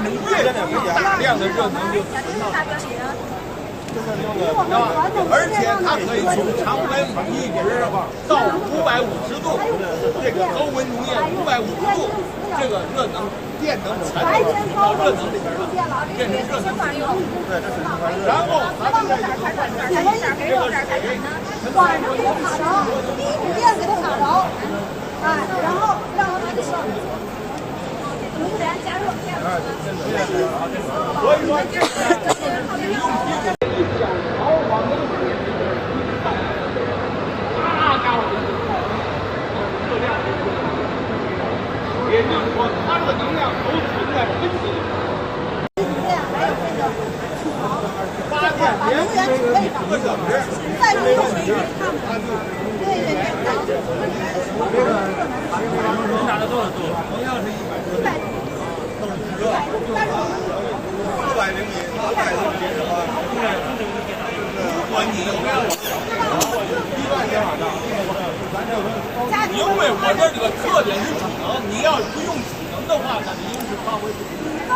能越大量的热能就存到而且它可以从常温一直到550度，这个高温农业550度，这个热能电能全到热能里边了，变成热能用。对，这是然后咱们这个晚上给它插着，第一步电给它插着，哎，然后让它的烧。5点加热。所以说这个就是用1小毫往那个大家伙热量，也就是说它这个能量都存在分子里。还有这个储藏，发电连续1个小时，再利用水看看。对对对，能达到多少度？同样是100度。200厘米，200厘米的话，如果你要1万千瓦的，因为我这个特点是储能，你要不用储能的话，那你用是发挥不出来。